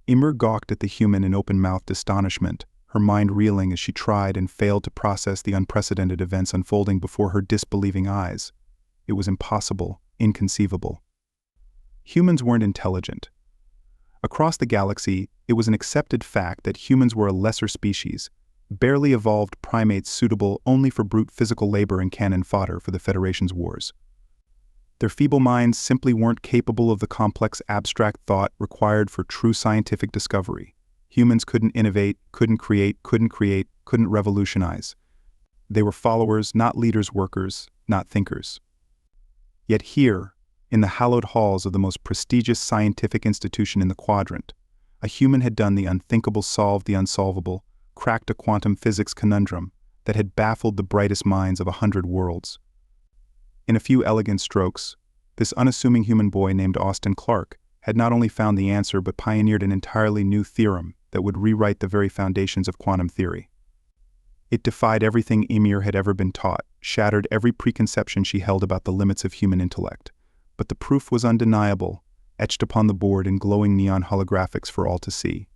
Ymir gawked at the human in open-mouthed astonishment, her mind reeling as she tried and failed to process the unprecedented events unfolding before her disbelieving eyes. It was impossible, inconceivable. Humans weren't intelligent. Across the galaxy, it was an accepted fact that humans were a lesser species, barely evolved primates suitable only for brute physical labor and cannon fodder for the Federation's wars. Their feeble minds simply weren't capable of the complex abstract thought required for true scientific discovery. Humans couldn't innovate, couldn't revolutionize. They were followers, not leaders, workers, not thinkers. Yet here, in the hallowed halls of the most prestigious scientific institution in the quadrant, a human had done the unthinkable, solved the unsolvable, cracked a quantum physics conundrum that had baffled the brightest minds of 100 worlds. In a few elegant strokes, this unassuming human boy named Austin Clarke had not only found the answer but pioneered an entirely new theorem that would rewrite the very foundations of quantum theory. It defied everything Ymir had ever been taught, shattered every preconception she held about the limits of human intellect. But the proof was undeniable, etched upon the board in glowing neon holographics for all to see.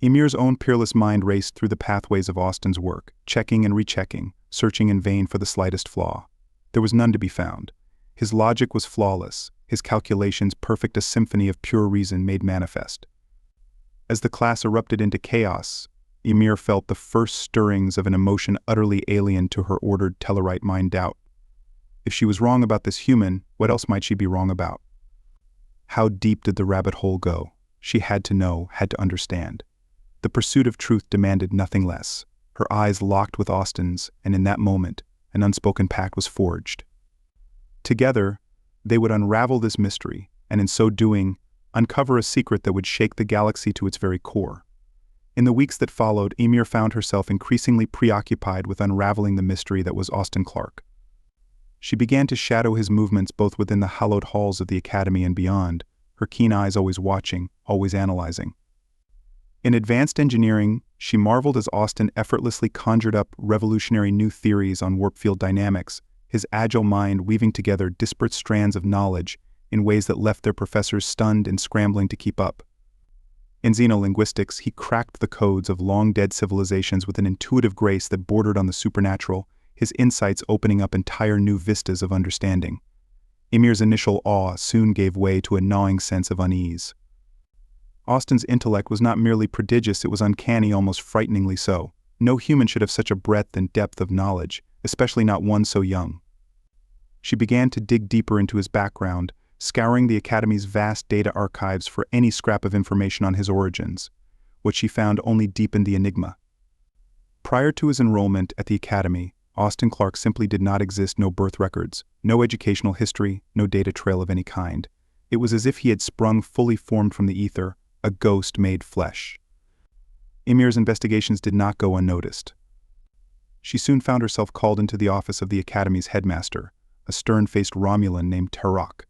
Ymir's own peerless mind raced through the pathways of Austin's work, checking and rechecking, searching in vain for the slightest flaw. There was none to be found. His logic was flawless, his calculations perfect, a symphony of pure reason made manifest. As the class erupted into chaos, Ymir felt the first stirrings of an emotion utterly alien to her ordered Tellarite mind: doubt. If she was wrong about this human, what else might she be wrong about? How deep did the rabbit hole go? She had to know, had to understand. The pursuit of truth demanded nothing less. Her eyes locked with Austin's, and in that moment, an unspoken pact was forged. Together, they would unravel this mystery, and in so doing, uncover a secret that would shake the galaxy to its very core. In the weeks that followed, Ymir found herself increasingly preoccupied with unraveling the mystery that was Austin Clarke. She began to shadow his movements both within the hallowed halls of the Academy and beyond, her keen eyes always watching, always analyzing. In advanced engineering, she marveled as Austin effortlessly conjured up revolutionary new theories on warp field dynamics, his agile mind weaving together disparate strands of knowledge in ways that left their professors stunned and scrambling to keep up. In xenolinguistics, he cracked the codes of long-dead civilizations with an intuitive grace that bordered on the supernatural, his insights opening up entire new vistas of understanding. Ymir's initial awe soon gave way to a gnawing sense of unease. Austin's intellect was not merely prodigious, it was uncanny, almost frighteningly so. No human should have such a breadth and depth of knowledge, especially not one so young. She began to dig deeper into his background, scouring the Academy's vast data archives for any scrap of information on his origins. What she found only deepened the enigma. Prior to his enrollment at the Academy, Austin Clarke simply did not exist. No birth records, no educational history, no data trail of any kind. It was as if he had sprung fully formed from the ether, a ghost made flesh. Ymir's investigations did not go unnoticed. She soon found herself called into the office of the Academy's headmaster, a stern-faced Romulan named Tarok.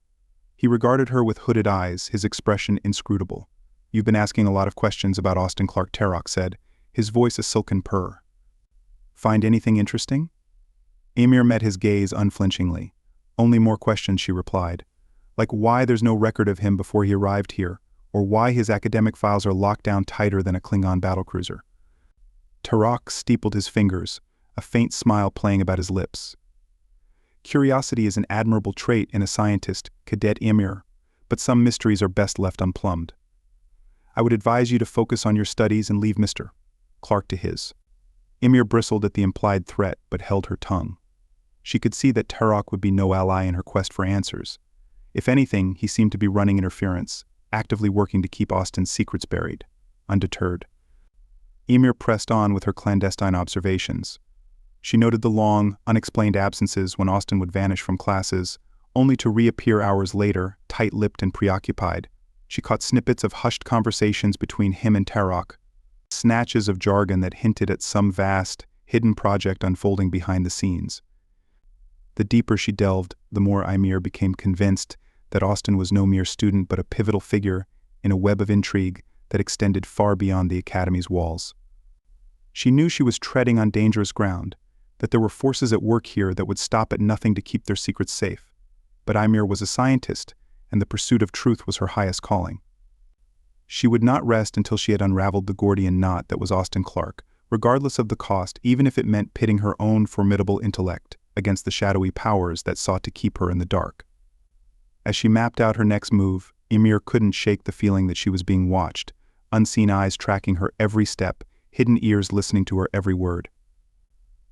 He regarded her with hooded eyes, his expression inscrutable. "You've been asking a lot of questions about Austin Clarke," Tarok said, his voice a silken purr. "Find anything interesting?" Ymir met his gaze unflinchingly. "Only more questions," she replied. "Like why there's no record of him before he arrived here, or why his academic files are locked down tighter than a Klingon battlecruiser." Tarok steepled his fingers, a faint smile playing about his lips. "Curiosity is an admirable trait in a scientist, Cadet Ymir, but some mysteries are best left unplumbed. I would advise you to focus on your studies and leave Mr. Clarke to his." Ymir bristled at the implied threat but held her tongue. She could see that Tarok would be no ally in her quest for answers. If anything, he seemed to be running interference, actively working to keep Austin's secrets buried, undeterred. Ymir pressed on with her clandestine observations. She noted the long, unexplained absences when Austin would vanish from classes, only to reappear hours later, tight-lipped and preoccupied. She caught snippets of hushed conversations between him and Tarok, snatches of jargon that hinted at some vast, hidden project unfolding behind the scenes. The deeper she delved, the more Ymir became convinced that Austin was no mere student but a pivotal figure in a web of intrigue that extended far beyond the Academy's walls. She knew she was treading on dangerous ground, that there were forces at work here that would stop at nothing to keep their secrets safe. But Ymir was a scientist, and the pursuit of truth was her highest calling. She would not rest until she had unraveled the Gordian knot that was Austin Clarke, regardless of the cost, even if it meant pitting her own formidable intellect against the shadowy powers that sought to keep her in the dark. As she mapped out her next move, Ymir couldn't shake the feeling that she was being watched, unseen eyes tracking her every step, hidden ears listening to her every word.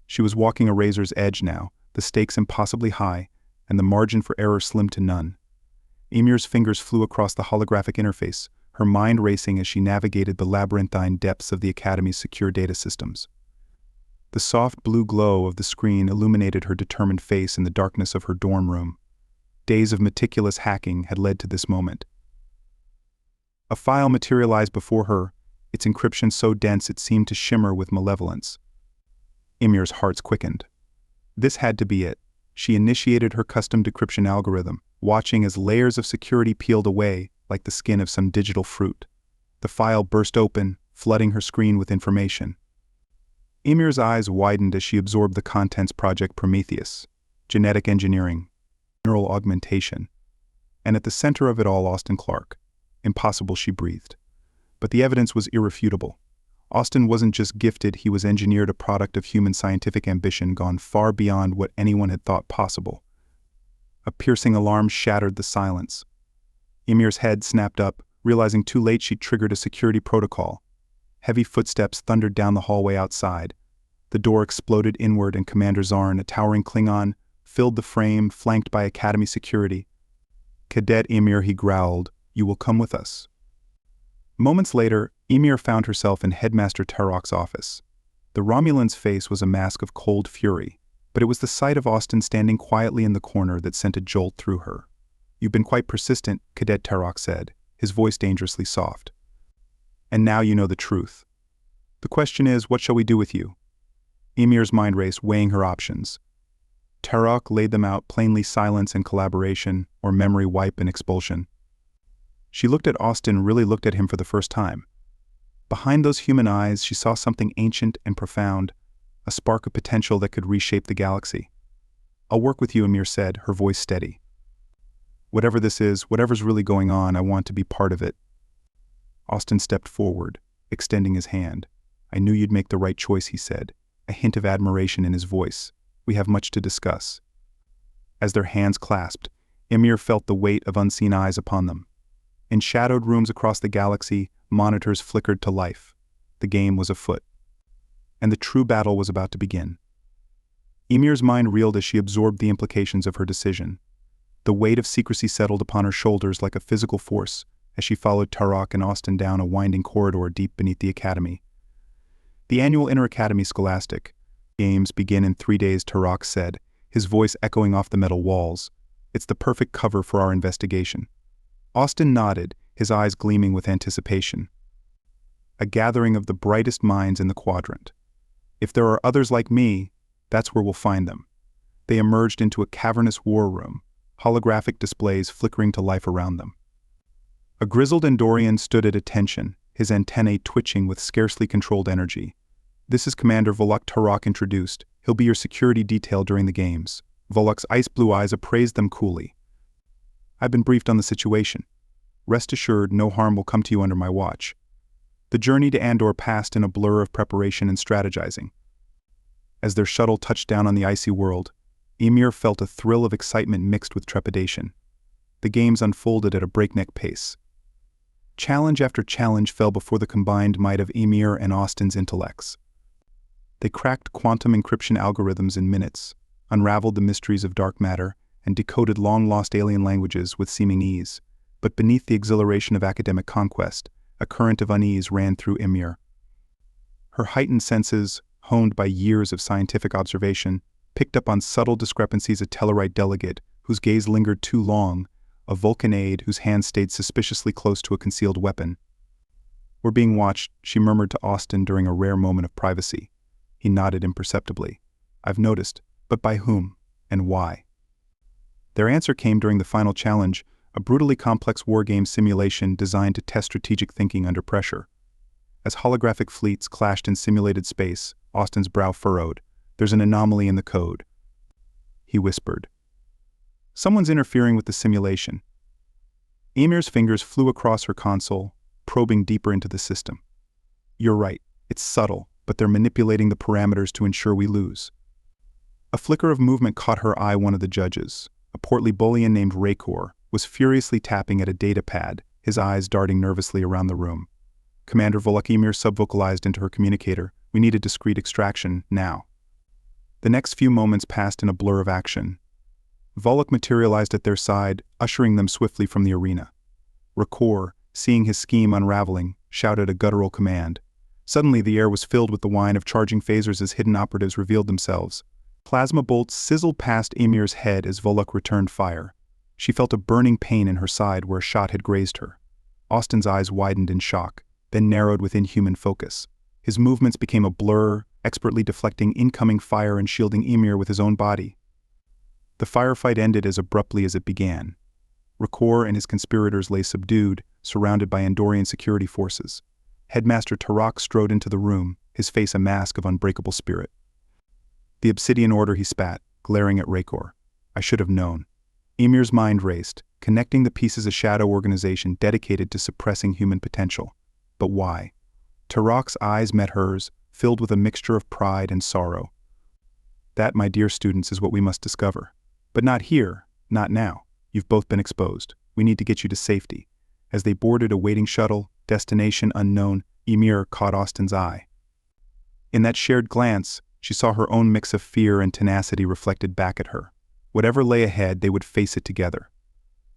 She was walking a razor's edge now, the stakes impossibly high, and the margin for error slim to none. Ymir's fingers flew across the holographic interface, her mind racing as she navigated the labyrinthine depths of the Academy's secure data systems. The soft blue glow of the screen illuminated her determined face in the darkness of her dorm room. Days of meticulous hacking had led to this moment. A file materialized before her, its encryption so dense it seemed to shimmer with malevolence. Ymir's heart quickened. This had to be it. She initiated her custom decryption algorithm, watching as layers of security peeled away like the skin of some digital fruit. The file burst open, flooding her screen with information. Ymir's eyes widened as she absorbed the contents: Project Prometheus, genetic engineering, neural augmentation, and at the center of it all, Austin Clarke. Impossible, she breathed. But the evidence was irrefutable. Austin wasn't just gifted, he was engineered, a product of human scientific ambition gone far beyond what anyone had thought possible. A piercing alarm shattered the silence. Ymir's head snapped up, realizing too late she'd triggered a security protocol. Heavy footsteps thundered down the hallway outside. The door exploded inward and Commander Zarn, a towering Klingon, filled the frame, flanked by Academy security. "Cadet Ymir," he growled, "you will come with us." Moments later, Ymir found herself in Headmaster Tarok's office. The Romulan's face was a mask of cold fury, but it was the sight of Austin standing quietly in the corner that sent a jolt through her. "You've been quite persistent," Cadet Tarok said, his voice dangerously soft. "And now you know the truth. The question is, what shall we do with you?" Ymir's mind raced, weighing her options. Tarok laid them out plainly: silence and collaboration, or memory wipe and expulsion. She looked at Austin, really looked at him for the first time. Behind those human eyes, she saw something ancient and profound, a spark of potential that could reshape the galaxy. "I'll work with you," Ymir said, her voice steady. "Whatever this is, whatever's really going on, I want to be part of it." Austin stepped forward, extending his hand. "I knew you'd make the right choice," he said, a hint of admiration in his voice. "We have much to discuss." As their hands clasped, Ymir felt the weight of unseen eyes upon them. In shadowed rooms across the galaxy, monitors flickered to life. The game was afoot. And the true battle was about to begin. Ymir's mind reeled as she absorbed the implications of her decision. The weight of secrecy settled upon her shoulders like a physical force as she followed Tarok and Austin down a winding corridor deep beneath the Academy. The annual Inter-Academy Scholastic Games begin in 3 days, Tarok said, his voice echoing off the metal walls. "It's the perfect cover for our investigation." Austin nodded, his eyes gleaming with anticipation. "A gathering of the brightest minds in the quadrant. If there are others like me, that's where we'll find them." They emerged into a cavernous war room, holographic displays flickering to life around them. A grizzled Andorian stood at attention, his antennae twitching with scarcely controlled energy. "This is Commander Volok," Tarok introduced. "He'll be your security detail during the games." Volok's ice blue eyes appraised them coolly. "I've been briefed on the situation. Rest assured, no harm will come to you under my watch." The journey to Andor passed in a blur of preparation and strategizing. As their shuttle touched down on the icy world, Ymir felt a thrill of excitement mixed with trepidation. The games unfolded at a breakneck pace. Challenge after challenge fell before the combined might of Ymir and Austin's intellects. They cracked quantum encryption algorithms in minutes, unraveled the mysteries of dark matter, and decoded long-lost alien languages with seeming ease. But beneath the exhilaration of academic conquest, a current of unease ran through Ymir. Her heightened senses, honed by years of scientific observation, picked up on subtle discrepancies: a Tellarite delegate whose gaze lingered too long, a Vulcan aide whose hand stayed suspiciously close to a concealed weapon. "We're being watched," she murmured to Austin during a rare moment of privacy. He nodded imperceptibly. "I've noticed, but by whom, and why?" Their answer came during the final challenge, a brutally complex wargame simulation designed to test strategic thinking under pressure. As holographic fleets clashed in simulated space, Austin's brow furrowed. "There's an anomaly in the code," he whispered. "Someone's interfering with the simulation." Ymir's fingers flew across her console, probing deeper into the system. You're right, it's subtle, but they're manipulating the parameters to ensure we lose. A flicker of movement caught her eye. One of the judges, a portly bullion named Rakor, was furiously tapping at a data pad, his eyes darting nervously around the room. Commander Volokimir subvocalized into her communicator, "We need a discreet extraction, now." The next few moments passed in a blur of action. Volok materialized at their side, ushering them swiftly from the arena. Rakor, seeing his scheme unraveling, shouted a guttural command. Suddenly the air was filled with the whine of charging phasers as hidden operatives revealed themselves. Plasma bolts sizzled past Emir's head as Volok returned fire. She felt a burning pain in her side where a shot had grazed her. Austin's eyes widened in shock, then narrowed with inhuman focus. His movements became a blur, expertly deflecting incoming fire and shielding Emir with his own body. The firefight ended as abruptly as it began. Rakor and his conspirators lay subdued, surrounded by Andorian security forces. Headmaster Tarak strode into the room, his face a mask of unbreakable spirit. "The Obsidian Order," he spat, glaring at Rakor. "I should have known." Emir's mind raced, connecting the pieces. A shadow organization dedicated to suppressing human potential. But why? Tarak's eyes met hers, filled with a mixture of pride and sorrow. "That, my dear students, is what we must discover. But not here, not now. You've both been exposed. We need to get you to safety." As they boarded a waiting shuttle, destination unknown, Emir caught Austin's eye. In that shared glance, she saw her own mix of fear and tenacity reflected back at her. Whatever lay ahead, they would face it together.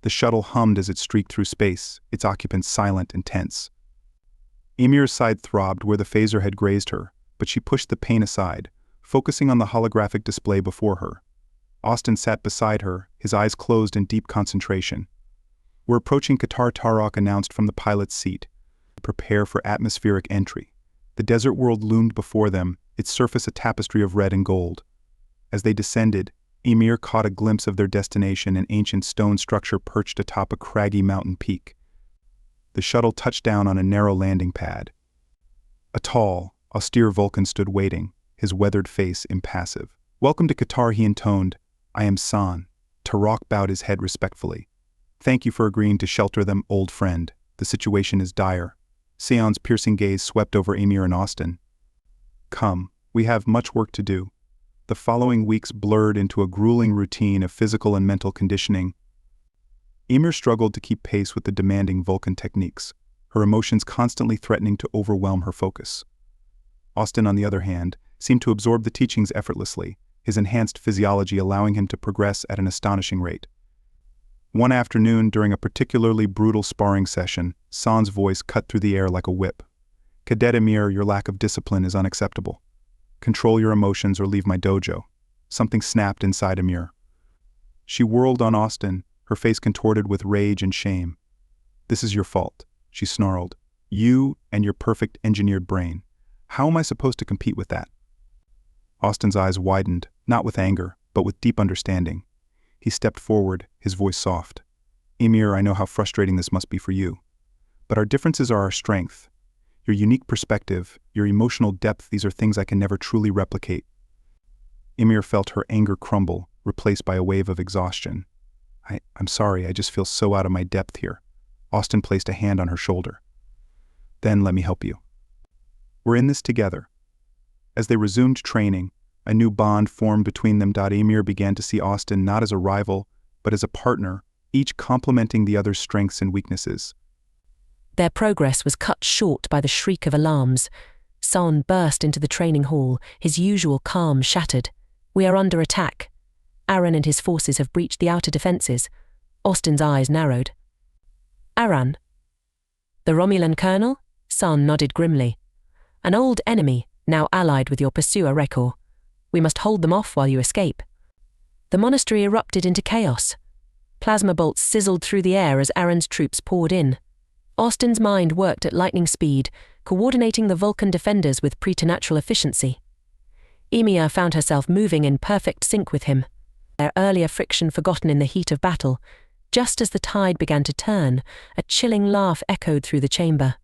The shuttle hummed as it streaked through space, its occupants silent and tense. Emir's side throbbed where the phaser had grazed her, but she pushed the pain aside, focusing on the holographic display before her. Austin sat beside her, his eyes closed in deep concentration. "We're approaching Qatar," Tarak announced from the pilot's seat. "Prepare for atmospheric entry." The desert world loomed before them, its surface a tapestry of red and gold. As they descended, Emir caught a glimpse of their destination, an ancient stone structure perched atop a craggy mountain peak. The shuttle touched down on a narrow landing pad. A tall, austere Vulcan stood waiting, his weathered face impassive. "Welcome to Qatar," he intoned. "I am San." Tarak bowed his head respectfully. "Thank you for agreeing to shelter them, old friend. The situation is dire." Sion's piercing gaze swept over Emir and Austin. "Come, we have much work to do." The following weeks blurred into a grueling routine of physical and mental conditioning. Emir struggled to keep pace with the demanding Vulcan techniques, her emotions constantly threatening to overwhelm her focus. Austin, on the other hand, seemed to absorb the teachings effortlessly, his enhanced physiology allowing him to progress at an astonishing rate. One afternoon, during a particularly brutal sparring session, San's voice cut through the air like a whip. "Cadet Emir, your lack of discipline is unacceptable. Control your emotions or leave my dojo." Something snapped inside Emir. She whirled on Austin, her face contorted with rage and shame. "This is your fault," she snarled. "You and your perfect engineered brain. How am I supposed to compete with that?" Austin's eyes widened, not with anger, but with deep understanding. He stepped forward, his voice soft. "Emir, I know how frustrating this must be for you. But our differences are our strength. Your unique perspective, your emotional depth, these are things I can never truly replicate." Emir felt her anger crumble, replaced by a wave of exhaustion. I'm sorry, I just feel so out of my depth here." Austin placed a hand on her shoulder. "Then let me help you. We're in this together." As they resumed training, a new bond formed between them. Emir began to see Austin not as a rival, but as a partner, each complementing the other's strengths and weaknesses. Their progress was cut short by the shriek of alarms. San burst into the training hall, his usual calm shattered. "We are under attack. Aran and his forces have breached the outer defenses." Austin's eyes narrowed. "Aran? The Romulan colonel?" San nodded grimly. "An old enemy, now allied with your pursuer Rekor. We must hold them off while you escape." The monastery erupted into chaos. Plasma bolts sizzled through the air as Aran's troops poured in. Austin's mind worked at lightning speed, coordinating the Vulcan defenders with preternatural efficiency. Emir found herself moving in perfect sync with him, their earlier friction forgotten in the heat of battle. Just as the tide began to turn, a chilling laugh echoed through the chamber.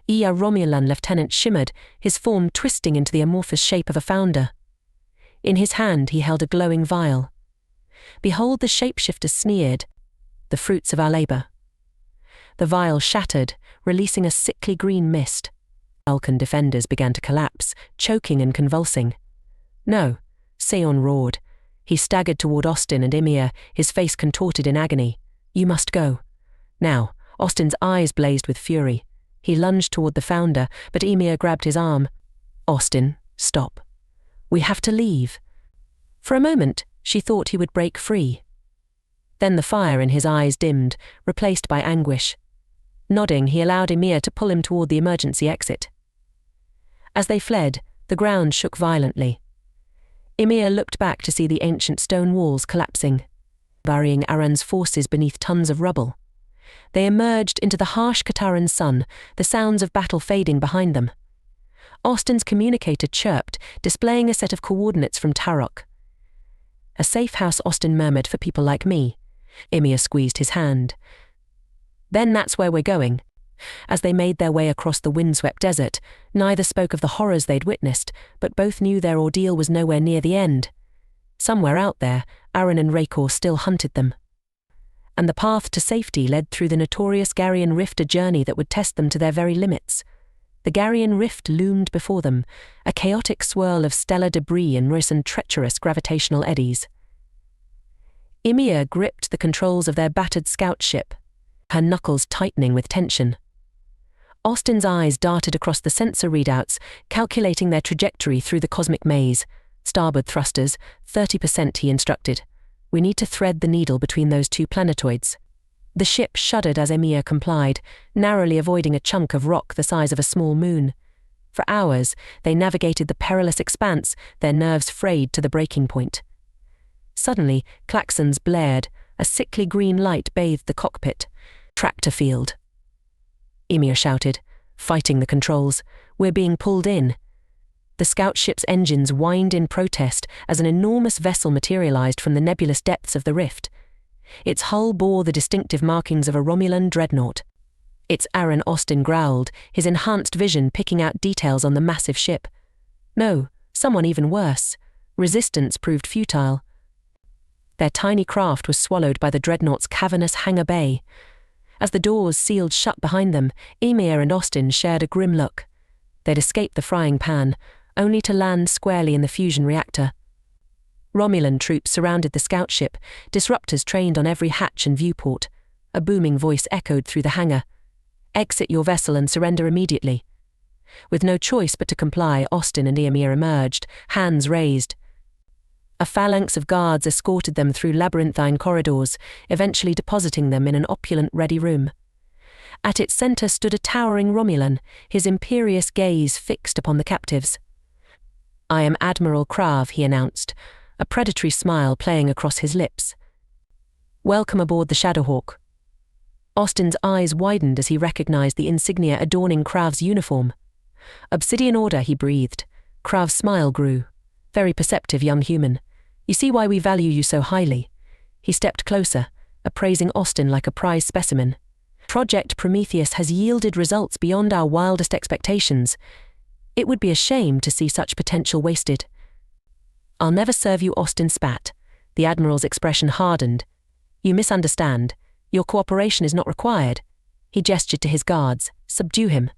A Romulan lieutenant shimmered, his form twisting into the amorphous shape of a founder. In his hand he held a glowing vial. "Behold," the shapeshifter sneered, "the fruits of our labor." The vial shattered, releasing a sickly green mist. Vulcan defenders began to collapse, choking and convulsing. "No," Seon roared. He staggered toward Austin and Ymir, his face contorted in agony. "You must go. Now." Austin's eyes blazed with fury. He lunged toward the founder, but Ymir grabbed his arm. "Austin, stop. We have to leave." For a moment, she thought he would break free. Then the fire in his eyes dimmed, replaced by anguish. Nodding, he allowed Ymir to pull him toward the emergency exit. As they fled, the ground shook violently. Ymir looked back to see the ancient stone walls collapsing, burying Aran's forces beneath tons of rubble. They emerged into the harsh Kataran sun, the sounds of battle fading behind them. Austin's communicator chirped, displaying a set of coordinates from Tarok. "A safe house," Austin murmured, "for people like me." Ymir squeezed his hand. "Then that's where we're going." As they made their way across the windswept desert, neither spoke of the horrors they'd witnessed, but both knew their ordeal was nowhere near the end. Somewhere out there, Aran and Rakor still hunted them. And the path to safety led through the notorious Garian Rift, a journey that would test them to their very limits. The Garian Rift loomed before them, a chaotic swirl of stellar debris and treacherous gravitational eddies. Ymir gripped the controls of their battered scout ship, her knuckles tightening with tension. Austin's eyes darted across the sensor readouts, calculating their trajectory through the cosmic maze. "Starboard thrusters, 30%, he instructed. "We need to thread the needle between those two planetoids." The ship shuddered as Ymir complied, narrowly avoiding a chunk of rock the size of a small moon. For hours, they navigated the perilous expanse, their nerves frayed to the breaking point. Suddenly, klaxons blared, a sickly green light bathed the cockpit. "Tractor field," Ymir shouted, fighting the controls. "We're being pulled in." The scout ship's engines whined in protest as an enormous vessel materialized from the nebulous depths of the rift. Its hull bore the distinctive markings of a Romulan dreadnought. "It's Aran," Austin growled, his enhanced vision picking out details on the massive ship. No, someone even worse. Resistance proved futile. Their tiny craft was swallowed by the dreadnought's cavernous hangar bay. As the doors sealed shut behind them, Ymir and Austin shared a grim look. They'd escaped the frying pan, only to land squarely in the fusion reactor. Romulan troops surrounded the scout ship, disruptors trained on every hatch and viewport. A booming voice echoed through the hangar. "Exit your vessel and surrender immediately." With no choice but to comply, Austin and Ymir emerged, hands raised. A phalanx of guards escorted them through labyrinthine corridors, eventually depositing them in an opulent ready room. At its center stood a towering Romulan, his imperious gaze fixed upon the captives. "I am Admiral Krav," he announced, a predatory smile playing across his lips. "Welcome aboard the Shadowhawk." Austin's eyes widened as he recognized the insignia adorning Krav's uniform. "Obsidian Order," he breathed. Krav's smile grew. "Very perceptive young human. You see why we value you so highly." He stepped closer, appraising Austin like a prize specimen. "Project Prometheus has yielded results beyond our wildest expectations. It would be a shame to see such potential wasted." "I'll never serve you," Austin spat. The Admiral's expression hardened. "You misunderstand. Your cooperation is not required." He gestured to his guards. "Subdue him."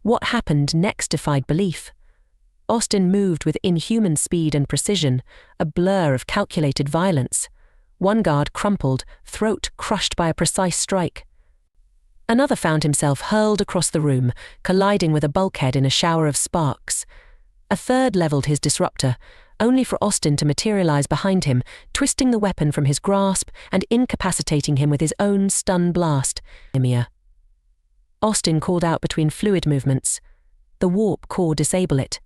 What happened next defied belief. Austin moved with inhuman speed and precision, a blur of calculated violence. One guard crumpled, throat crushed by a precise strike. Another found himself hurled across the room, colliding with a bulkhead in a shower of sparks. A third leveled his disruptor, only for Austin to materialize behind him, twisting the weapon from his grasp and incapacitating him with his own stun blast. "Ymir." Austin called out between fluid movements. "The warp core, disable it."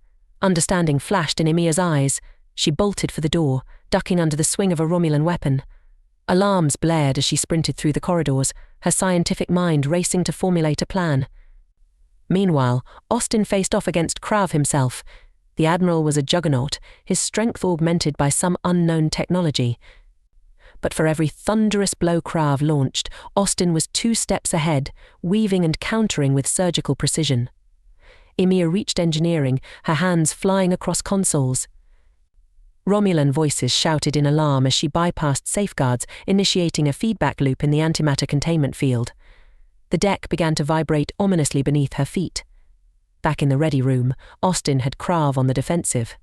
Understanding flashed in Ymir's eyes. She bolted for the door, ducking under the swing of a Romulan weapon. Alarms blared as she sprinted through the corridors, her scientific mind racing to formulate a plan. Meanwhile, Austin faced off against Krav himself. The Admiral was a juggernaut, his strength augmented by some unknown technology. But for every thunderous blow Krav launched, Austin was 2 steps ahead, weaving and countering with surgical precision. Ymir reached engineering, her hands flying across consoles. Romulan voices shouted in alarm as she bypassed safeguards, initiating a feedback loop in the antimatter containment field. The deck began to vibrate ominously beneath her feet. Back in the ready room, Austin had Krav on the defensive.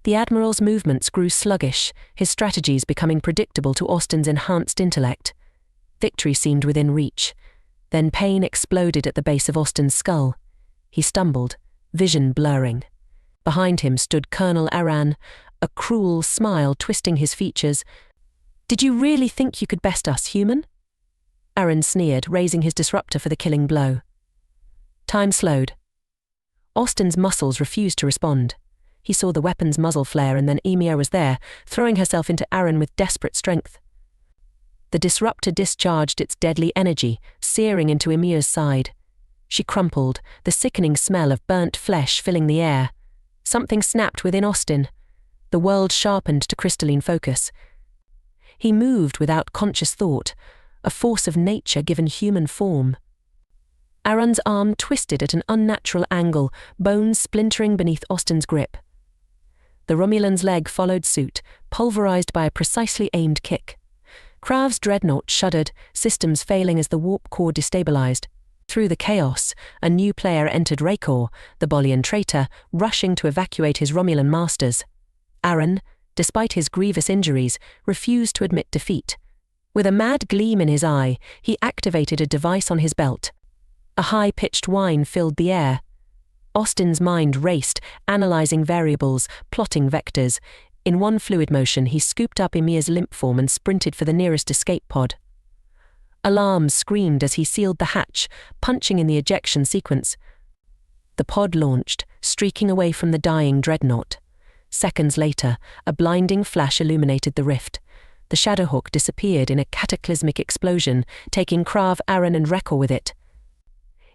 The Admiral's movements grew sluggish, his strategies becoming predictable to Austin's enhanced intellect. Victory seemed within reach. Then pain exploded at the base of Austin's skull. He stumbled, vision blurring. Behind him stood Colonel Aran, a cruel smile twisting his features. "Did you really think you could best us, human?" Aran sneered, raising his disruptor for the killing blow. Time slowed. Austin's muscles refused to respond. He saw the weapon's muzzle flare, and then Ymir was there, throwing herself into Aran with desperate strength. The disruptor discharged its deadly energy, searing into Ymir's side. She crumpled, the sickening smell of burnt flesh filling the air. Something snapped within Austin. The world sharpened to crystalline focus. He moved without conscious thought, a force of nature given human form. Aran's arm twisted at an unnatural angle, bones splintering beneath Austin's grip. The Romulan's leg followed suit, pulverized by a precisely aimed kick. Krav's dreadnought shuddered, systems failing as the warp core destabilized. Through the chaos, a new player entered Raykor, the Bolian traitor, rushing to evacuate his Romulan masters. Aran, despite his grievous injuries, refused to admit defeat. With a mad gleam in his eye, he activated a device on his belt. A high-pitched whine filled the air. Austin's mind raced, analyzing variables, plotting vectors. In one fluid motion, he scooped up Ymir's limp form and sprinted for the nearest escape pod. Alarms screamed as he sealed the hatch, punching in the ejection sequence. The pod launched, streaking away from the dying dreadnought. Seconds later, a blinding flash illuminated the rift. The Shadowhawk disappeared in a cataclysmic explosion, taking Krav, Aran, and Raykor with it.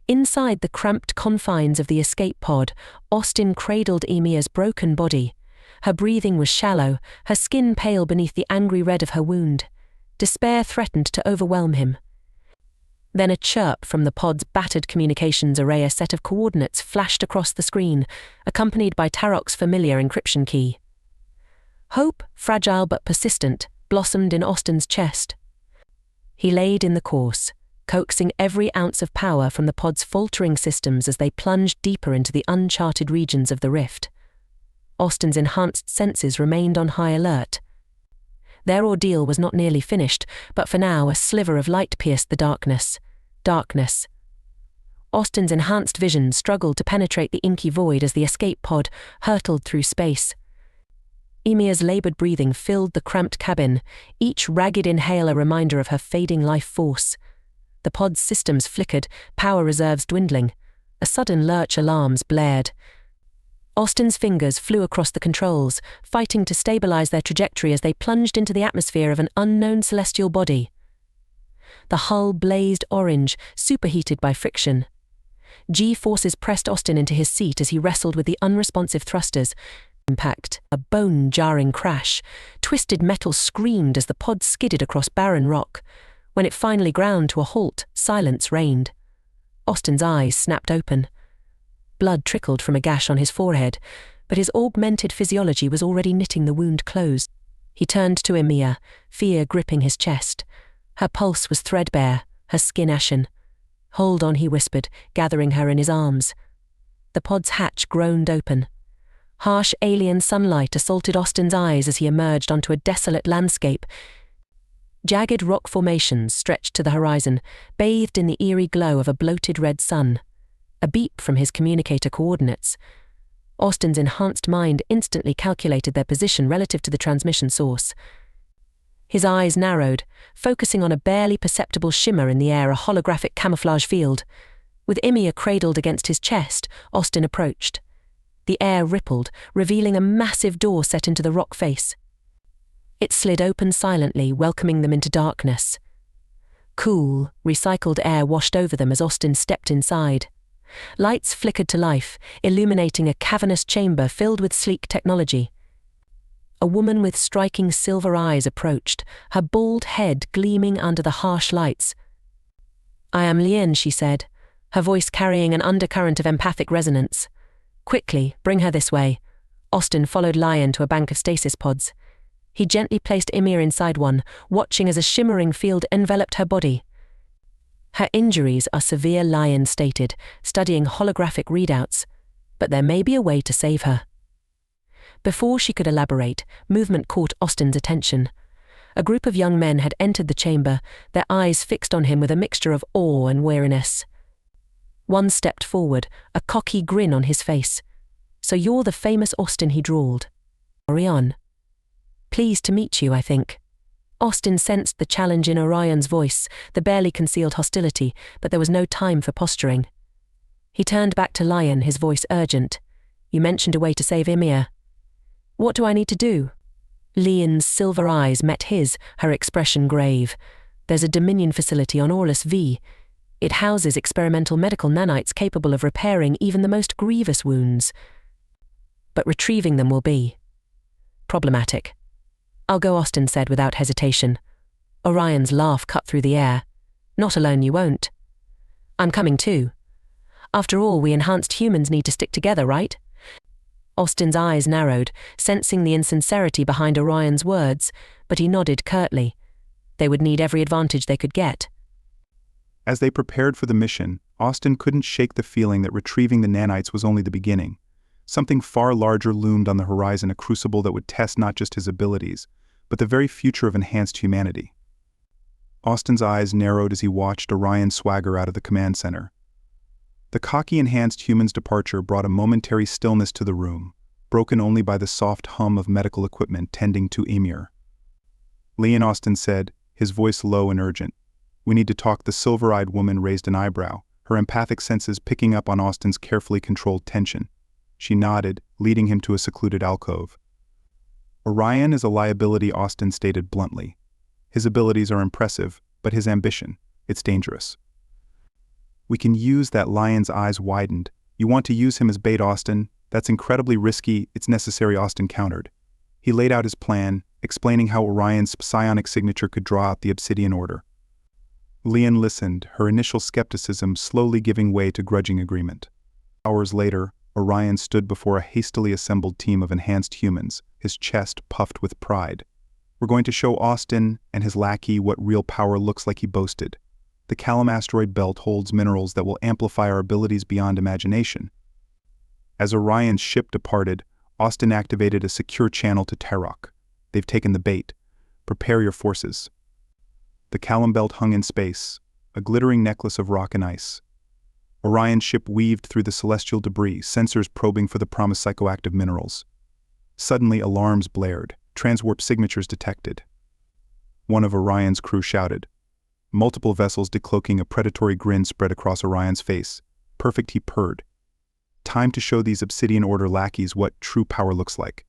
Inside the cramped confines of the escape pod, Austin cradled Ymir's broken body. Her breathing was shallow, her skin pale beneath the angry red of her wound. Despair threatened to overwhelm him. Then a chirp from the pod's battered communications array, a set of coordinates flashed across the screen, accompanied by Tarok's familiar encryption key. Hope, fragile but persistent, blossomed in Austin's chest. He laid in the course, coaxing every ounce of power from the pod's faltering systems as they plunged deeper into the uncharted regions of the rift. Austin's enhanced senses remained on high alert. Their ordeal was not nearly finished, but for now a sliver of light pierced the darkness. Darkness. Austin's enhanced vision struggled to penetrate the inky void as the escape pod hurtled through space. Ymir's labored breathing filled the cramped cabin, each ragged inhale a reminder of her fading life force. The pod's systems flickered, power reserves dwindling. A sudden lurch alarms blared. Austin's fingers flew across the controls, fighting to stabilize their trajectory as they plunged into the atmosphere of an unknown celestial body. The hull blazed orange, superheated by friction. G-forces pressed Austin into his seat as he wrestled with the unresponsive thrusters. Impact, a bone-jarring crash. Twisted metal screamed as the pod skidded across barren rock. When it finally ground to a halt, silence reigned. Austin's eyes snapped open. Blood trickled from a gash on his forehead, but his augmented physiology was already knitting the wound closed. He turned to Ymir, fear gripping his chest. Her pulse was threadbare, her skin ashen. "Hold on," he whispered, gathering her in his arms. The pod's hatch groaned open. Harsh alien sunlight assaulted Austin's eyes as he emerged onto a desolate landscape. Jagged rock formations stretched to the horizon, bathed in the eerie glow of a bloated red sun. A beep from his communicator coordinates. Austin's enhanced mind instantly calculated their position relative to the transmission source. His eyes narrowed, focusing on a barely perceptible shimmer in the air, a holographic camouflage field. With Ymir cradled against his chest, Austin approached. The air rippled, revealing a massive door set into the rock face. It slid open silently, welcoming them into darkness. Cool, recycled air washed over them as Austin stepped inside. Lights flickered to life, illuminating a cavernous chamber filled with sleek technology. A woman with striking silver eyes approached, her bald head gleaming under the harsh lights. "I am Lien," she said, her voice carrying an undercurrent of empathic resonance. "Quickly, bring her this way." Austin followed Lien to a bank of stasis pods. He gently placed Ymir inside one, watching as a shimmering field enveloped her body. Her injuries are severe, Lyon stated, studying holographic readouts, but there may be a way to save her. Before she could elaborate, movement caught Austin's attention. A group of young men had entered the chamber, their eyes fixed on him with a mixture of awe and weariness. One stepped forward, a cocky grin on his face. "So you're the famous Austin," he drawled. "Orion. Pleased to meet you, I think." Austin sensed the challenge in Orion's voice, the barely concealed hostility, but there was no time for posturing. He turned back to Lyon, his voice urgent. "You mentioned a way to save Ymir. What do I need to do?" Lyon's silver eyes met his, her expression grave. "There's a Dominion facility on Orlus V. It houses experimental medical nanites capable of repairing even the most grievous wounds. But retrieving them will be problematic." "I'll go," Austin said without hesitation. Orion's laugh cut through the air. "Not alone, you won't. I'm coming too. After all, we enhanced humans need to stick together, right?" Austin's eyes narrowed, sensing the insincerity behind Orion's words, but he nodded curtly. They would need every advantage they could get. As they prepared for the mission, Austin couldn't shake the feeling that retrieving the nanites was only the beginning. Something far larger loomed on the horizon, a crucible that would test not just his abilities, but the very future of enhanced humanity. Austin's eyes narrowed as he watched Orion swagger out of the command center. The cocky enhanced human's departure brought a momentary stillness to the room, broken only by the soft hum of medical equipment tending to Ymir. "Lyon," Austin said, his voice low and urgent. "We need to talk." The silver-eyed woman raised an eyebrow, her empathic senses picking up on Austin's carefully controlled tension. She nodded, leading him to a secluded alcove. "Orion is a liability," Austin stated bluntly. "His abilities are impressive, but his ambition, it's dangerous." "We can use that." Lyon's eyes widened. "You want to use him as bait, Austin? That's incredibly risky." "It's necessary," Austin countered. He laid out his plan, explaining how Orion's psionic signature could draw out the Obsidian Order. Lyon listened, her initial skepticism slowly giving way to grudging agreement. Hours later, Orion stood before a hastily assembled team of enhanced humans, his chest puffed with pride. "We're going to show Austin and his lackey what real power looks like," he boasted. "The Callum asteroid belt holds minerals that will amplify our abilities beyond imagination." As Orion's ship departed, Austin activated a secure channel to Tarok. "They've taken the bait. Prepare your forces." The Callum belt hung in space, a glittering necklace of rock and ice. Orion's ship weaved through the celestial debris, sensors probing for the promised psychoactive minerals. Suddenly, alarms blared, transwarp signatures detected. One of Orion's crew shouted. Multiple vessels decloaking, a predatory grin spread across Orion's face. "Perfect," he purred. "Time to show these Obsidian Order lackeys what true power looks like."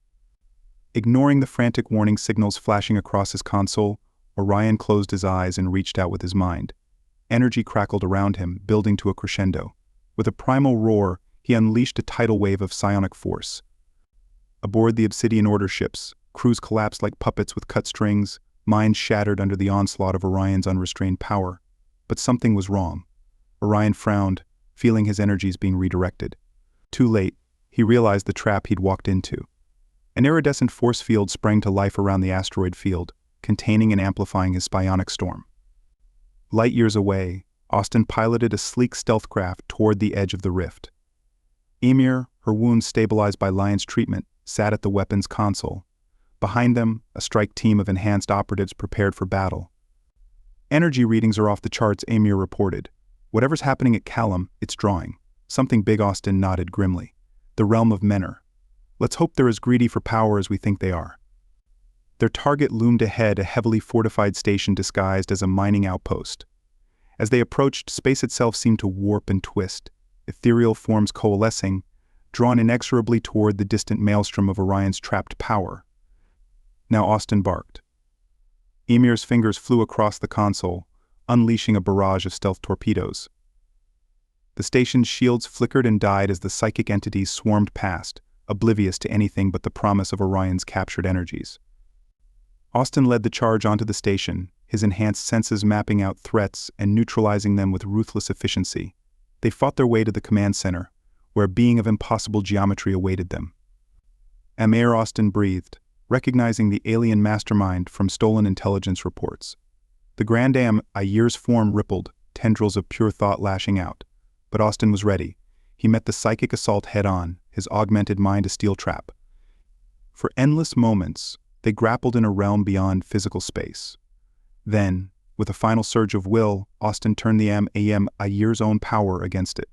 Ignoring the frantic warning signals flashing across his console, Orion closed his eyes and reached out with his mind. Energy crackled around him, building to a crescendo. With a primal roar, he unleashed a tidal wave of psionic force. Aboard the Obsidian Order ships, crews collapsed like puppets with cut strings, minds shattered under the onslaught of Orion's unrestrained power. But something was wrong. Orion frowned, feeling his energies being redirected. Too late, he realized the trap he'd walked into. An iridescent force field sprang to life around the asteroid field, containing and amplifying his psionic storm. Light years away, Austin piloted a sleek stealth craft toward the edge of the rift. Ymir, her wounds stabilized by Lyon's treatment, sat at the weapons console. Behind them, a strike team of enhanced operatives prepared for battle. "Energy readings are off the charts," Ymir reported. "Whatever's happening at Callum, it's drawing." "Something big," Austin nodded grimly. "The realm of Menor. Let's hope they're as greedy for power as we think they are." Their target loomed ahead, a heavily fortified station disguised as a mining outpost. As they approached, space itself seemed to warp and twist, ethereal forms coalescing, drawn inexorably toward the distant maelstrom of Orion's trapped power. Now Austin barked. Ymir's fingers flew across the console, unleashing a barrage of stealth torpedoes. The station's shields flickered and died as the psychic entities swarmed past, oblivious to anything but the promise of Orion's captured energies. Austin led the charge onto the station, his enhanced senses mapping out threats and neutralizing them with ruthless efficiency. They fought their way to the command center, where a being of impossible geometry awaited them. Amir, Austin breathed, recognizing the alien mastermind from stolen intelligence reports. The Grand Am, Ayir's form rippled, tendrils of pure thought lashing out. But Austin was ready. He met the psychic assault head-on, his augmented mind a steel trap. For endless moments, they grappled in a realm beyond physical space. Then, with a final surge of will, Austin turned the a year's own power against it.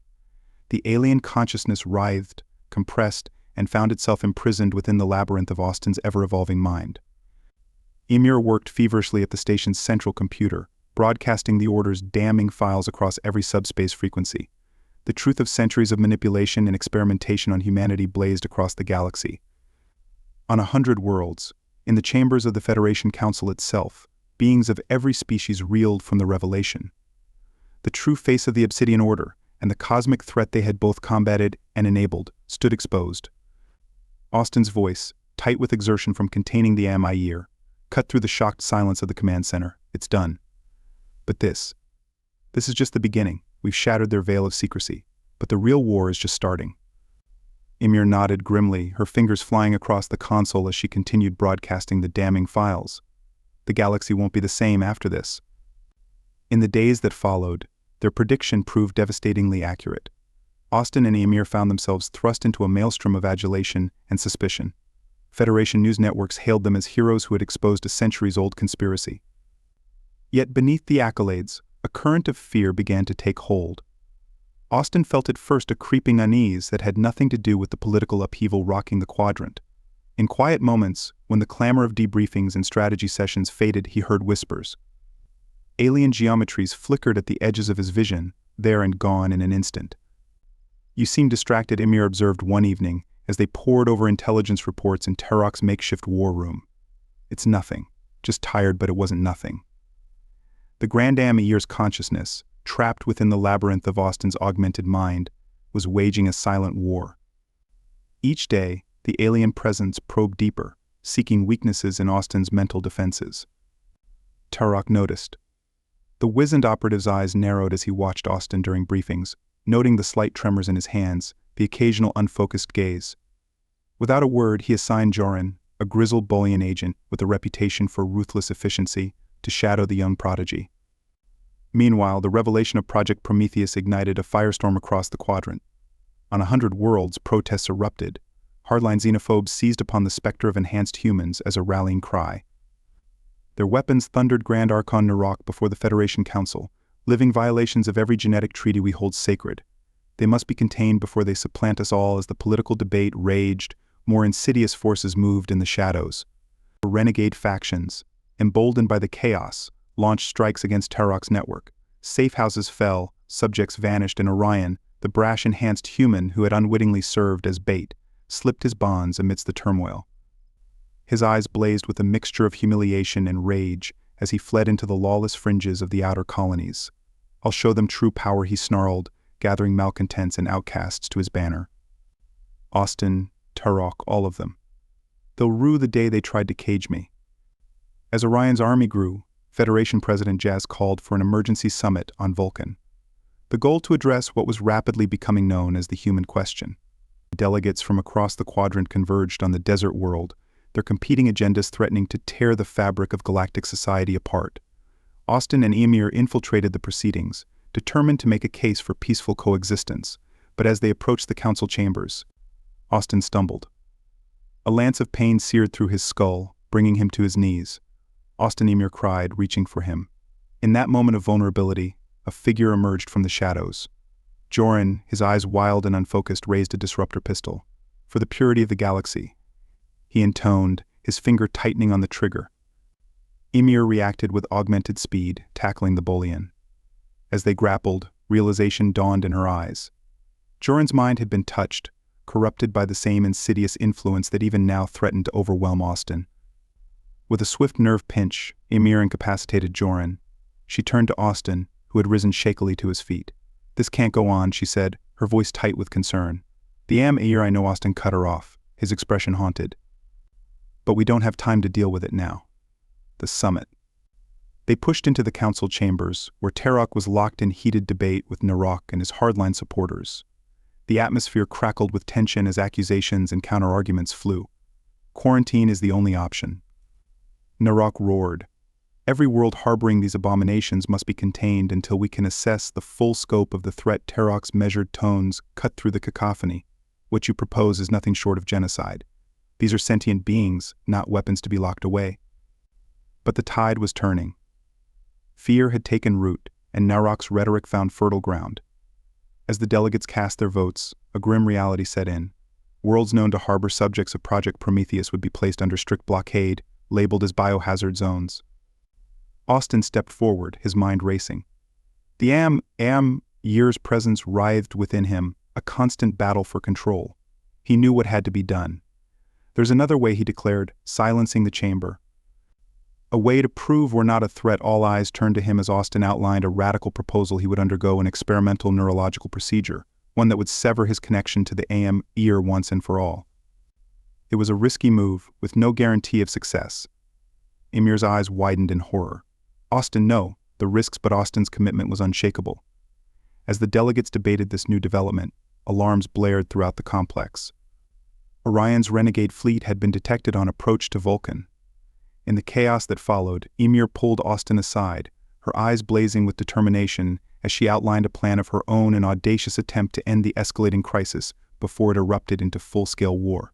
The alien consciousness writhed, compressed, and found itself imprisoned within the labyrinth of Austin's ever-evolving mind. Ymir worked feverishly at the station's central computer, broadcasting the order's damning files across every subspace frequency. The truth of centuries of manipulation and experimentation on humanity blazed across the galaxy. On 100 worlds, in the chambers of the Federation Council itself, beings of every species reeled from the revelation. The true face of the Obsidian Order, and the cosmic threat they had both combated and enabled, stood exposed. Austin's voice, tight with exertion from containing the ear, cut through the shocked silence of the command center. It's done. But this is just the beginning. We've shattered their veil of secrecy. But the real war is just starting. Ymir nodded grimly, her fingers flying across the console as she continued broadcasting the damning files. The galaxy won't be the same after this. In the days that followed, their prediction proved devastatingly accurate. Austin and Ymir found themselves thrust into a maelstrom of adulation and suspicion. Federation news networks hailed them as heroes who had exposed a centuries-old conspiracy. Yet beneath the accolades, a current of fear began to take hold. Austin felt at first a creeping unease that had nothing to do with the political upheaval rocking the quadrant. In quiet moments, when the clamor of debriefings and strategy sessions faded, he heard whispers. Alien geometries flickered at the edges of his vision, there and gone in an instant. "You seem distracted," Ymir observed one evening, as they pored over intelligence reports in Terok's makeshift war room. "It's nothing. Just tired, but it wasn't nothing." The Grand Amir's consciousness, trapped within the labyrinth of Austin's augmented mind, was waging a silent war. Each day, the alien presence probed deeper, seeking weaknesses in Austin's mental defenses. Terok noticed. The wizened operative's eyes narrowed as he watched Austin during briefings, noting the slight tremors in his hands, the occasional unfocused gaze. Without a word, he assigned Joran, a grizzled Bolian agent with a reputation for ruthless efficiency, to shadow the young prodigy. Meanwhile, the revelation of Project Prometheus ignited a firestorm across the quadrant. On 100 worlds, protests erupted. Hardline xenophobes seized upon the specter of enhanced humans as a rallying cry. Their weapons thundered Grand Archon Narok before the Federation Council, living violations of every genetic treaty we hold sacred. They must be contained before they supplant us all. As the political debate raged, more insidious forces moved in the shadows. Renegade factions, emboldened by the chaos, launched strikes against Terok's network. Safe houses fell, subjects vanished, and Orion, the brash enhanced human who had unwittingly served as bait, slipped his bonds amidst the turmoil. His eyes blazed with a mixture of humiliation and rage as he fled into the lawless fringes of the outer colonies. "I'll show them true power," he snarled, gathering malcontents and outcasts to his banner. Austin, Terok, all of them. They'll rue the day they tried to cage me. As Orion's army grew, Federation President Jazz called for an emergency summit on Vulcan. The goal to address what was rapidly becoming known as the human question. Delegates from across the quadrant converged on the desert world, their competing agendas threatening to tear the fabric of galactic society apart. Austin and Ymir infiltrated the proceedings, determined to make a case for peaceful coexistence, but as they approached the council chambers, Austin stumbled. A lance of pain seared through his skull, bringing him to his knees. Austin, Ymir cried, reaching for him. In that moment of vulnerability, a figure emerged from the shadows. Joran, his eyes wild and unfocused, raised a disruptor pistol. "For the purity of the galaxy," he intoned, his finger tightening on the trigger. Ymir reacted with augmented speed, tackling the Bolian. As they grappled, realization dawned in her eyes. Joran's mind had been touched, corrupted by the same insidious influence that even now threatened to overwhelm Austin. With a swift nerve pinch, Ymir incapacitated Joran. She turned to Austin, who had risen shakily to his feet. "This can't go on," she said, her voice tight with concern. "The ear I know." Austin cut her off, his expression haunted. "But we don't have time to deal with it now." The summit. They pushed into the council chambers, where Terok was locked in heated debate with Narok and his hardline supporters. The atmosphere crackled with tension as accusations and counter-arguments flew. "Quarantine is the only option." Narok roared. Every world harboring these abominations must be contained until we can assess the full scope of the threat. Terok's measured tones cut through the cacophony. What you propose is nothing short of genocide. These are sentient beings, not weapons to be locked away. But the tide was turning. Fear had taken root, and Narok's rhetoric found fertile ground. As the delegates cast their votes, a grim reality set in. Worlds known to harbor subjects of Project Prometheus would be placed under strict blockade, labeled as biohazard zones. Austin stepped forward, his mind racing. The year's presence writhed within him, a constant battle for control. He knew what had to be done. There's another way, he declared, silencing the chamber. A way to prove we're not a threat. All eyes turned to him as Austin outlined a radical proposal. He would undergo an experimental neurological procedure, one that would sever his connection to the ear once and for all. It was a risky move, with no guarantee of success. Emir's eyes widened in horror. Austin, no, the risks, but Austin's commitment was unshakable. As the delegates debated this new development, alarms blared throughout the complex. Orion's renegade fleet had been detected on approach to Vulcan. In the chaos that followed, Emir pulled Austin aside, her eyes blazing with determination as she outlined a plan of her own, an audacious attempt to end the escalating crisis before it erupted into full-scale war.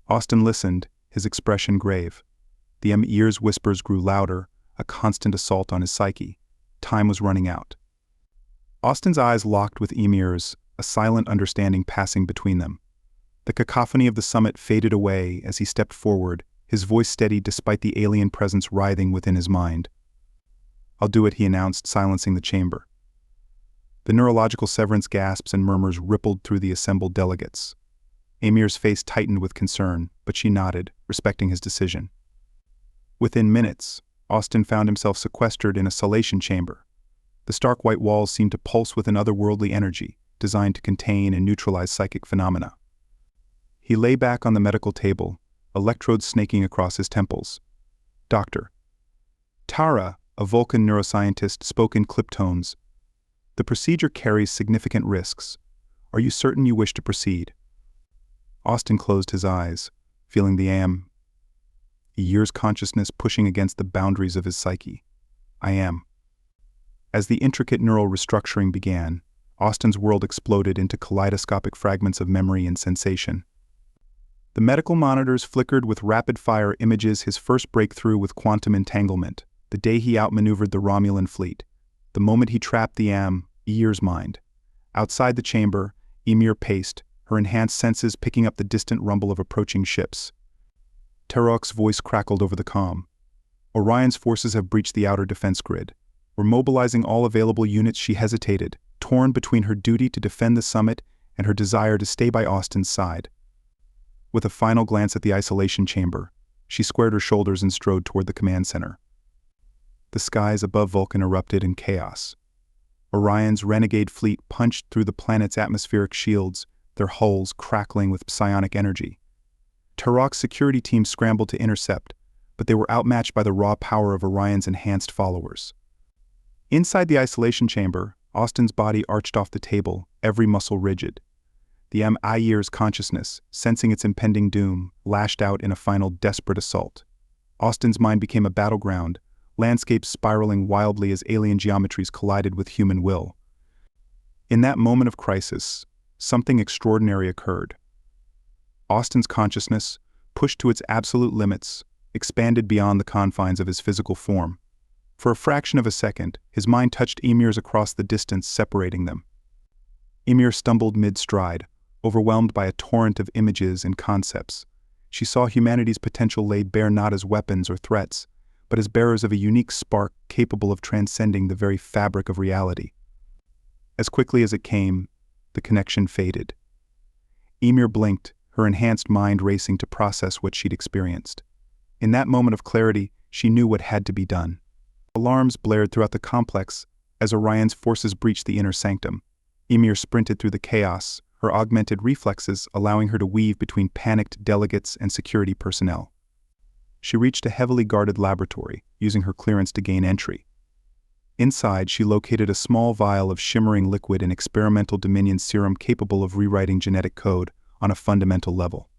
Austin listened, his expression grave. The Emir's whispers grew louder, a constant assault on his psyche. Time was running out. Austin's eyes locked with Emir's, a silent understanding passing between them. The cacophony of the summit faded away as he stepped forward, his voice steady despite the alien presence writhing within his mind. "I'll do it," he announced, silencing the chamber. The neurological severance gasps and murmurs rippled through the assembled delegates. Emir's face tightened with concern, but she nodded, respecting his decision. Within minutes, Austin found himself sequestered in a salation chamber. The stark white walls seemed to pulse with an otherworldly energy, designed to contain and neutralize psychic phenomena. He lay back on the medical table, electrodes snaking across his temples. "Doctor." Tara, a Vulcan neuroscientist, spoke in clipped tones. "The procedure carries significant risks. Are you certain you wish to proceed?" Austin closed his eyes, feeling the a year's consciousness pushing against the boundaries of his psyche. "I am." As the intricate neural restructuring began, Austin's world exploded into kaleidoscopic fragments of memory and sensation. The medical monitors flickered with rapid-fire images, his first breakthrough with quantum entanglement, the day he outmaneuvered the Romulan fleet, the moment he trapped the year's mind. Outside the chamber, Emir paced, her enhanced senses picking up the distant rumble of approaching ships. Terok's voice crackled over the comm. "Orion's forces have breached the outer defense grid. We're mobilizing all available units." She hesitated, torn between her duty to defend the summit and her desire to stay by Austin's side. With a final glance at the isolation chamber, she squared her shoulders and strode toward the command center. The skies above Vulcan erupted in chaos. Orion's renegade fleet punched through the planet's atmospheric shields, their hulls crackling with psionic energy. Terok's security team scrambled to intercept, but they were outmatched by the raw power of Orion's enhanced followers. Inside the isolation chamber, Austin's body arched off the table, every muscle rigid. The year's consciousness, sensing its impending doom, lashed out in a final desperate assault. Austin's mind became a battleground, landscapes spiraling wildly as alien geometries collided with human will. In that moment of crisis, something extraordinary occurred. Austin's consciousness, pushed to its absolute limits, expanded beyond the confines of his physical form. For a fraction of a second, his mind touched Emir's across the distance separating them. Emir stumbled mid-stride, overwhelmed by a torrent of images and concepts. She saw humanity's potential laid bare not as weapons or threats, but as bearers of a unique spark capable of transcending the very fabric of reality. As quickly as it came, the connection faded. Emir blinked, her enhanced mind racing to process what she'd experienced. In that moment of clarity, she knew what had to be done. Alarms blared throughout the complex as Orion's forces breached the inner sanctum. Emir sprinted through the chaos, her augmented reflexes allowing her to weave between panicked delegates and security personnel. She reached a heavily guarded laboratory, using her clearance to gain entry. Inside, she located a small vial of shimmering liquid, an experimental Dominion serum capable of rewriting genetic code on a fundamental level.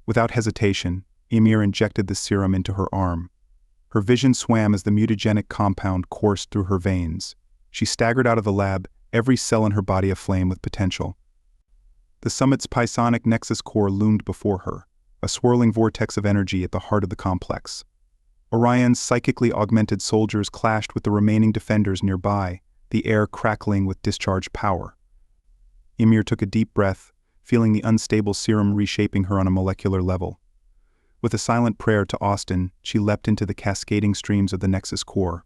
Without hesitation, Emir injected the serum into her arm. Her vision swam as the mutagenic compound coursed through her veins. She staggered out of the lab, every cell in her body aflame with potential. The summit's Pisonic nexus core loomed before her, a swirling vortex of energy at the heart of the complex. Orion's psychically augmented soldiers clashed with the remaining defenders nearby, the air crackling with discharged power. Ymir took a deep breath, feeling the unstable serum reshaping her on a molecular level. With a silent prayer to Austin, she leapt into the cascading streams of the nexus core.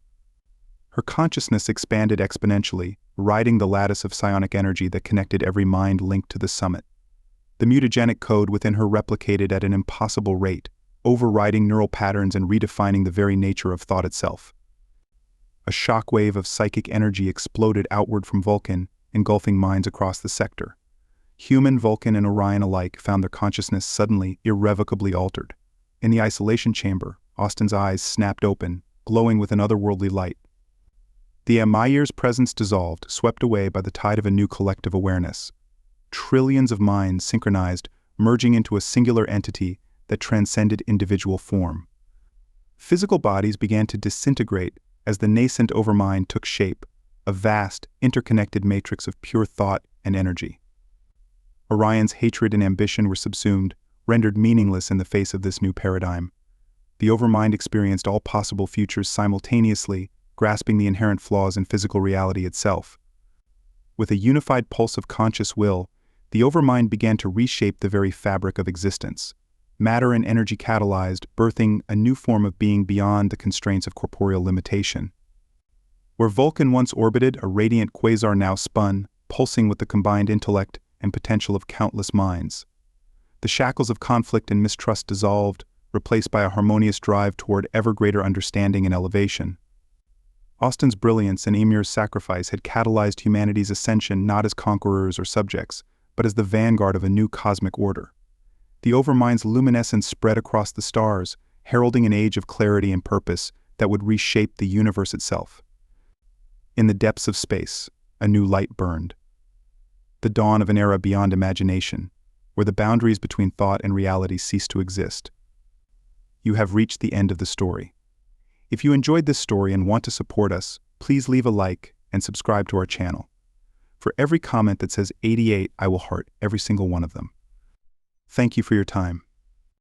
Her consciousness expanded exponentially, riding the lattice of psionic energy that connected every mind linked to the summit. The mutagenic code within her replicated at an impossible rate, overriding neural patterns and redefining the very nature of thought itself. A shockwave of psychic energy exploded outward from Vulcan, engulfing minds across the sector. Human, Vulcan, and Orion alike found their consciousness suddenly, irrevocably altered. In the isolation chamber, Austin's eyes snapped open, glowing with an otherworldly light. The Amayir's presence dissolved, swept away by the tide of a new collective awareness. Trillions of minds synchronized, merging into a singular entity that transcended individual form. Physical bodies began to disintegrate as the nascent overmind took shape, a vast, interconnected matrix of pure thought and energy. Orion's hatred and ambition were subsumed, rendered meaningless in the face of this new paradigm. The overmind experienced all possible futures simultaneously, grasping the inherent flaws in physical reality itself. With a unified pulse of conscious will, the overmind began to reshape the very fabric of existence. Matter and energy catalyzed, birthing a new form of being beyond the constraints of corporeal limitation. Where Vulcan once orbited, a radiant quasar now spun, pulsing with the combined intellect and potential of countless minds. The shackles of conflict and mistrust dissolved, replaced by a harmonious drive toward ever greater understanding and elevation. Austin's brilliance and Ymir's sacrifice had catalyzed humanity's ascension not as conquerors or subjects, but as the vanguard of a new cosmic order. The overmind's luminescence spread across the stars, heralding an age of clarity and purpose that would reshape the universe itself. In the depths of space, a new light burned. The dawn of an era beyond imagination, where the boundaries between thought and reality ceased to exist. You have reached the end of the story. If you enjoyed this story and want to support us, please leave a like and subscribe to our channel. For every comment that says 88, I will heart every single one of them. Thank you for your time.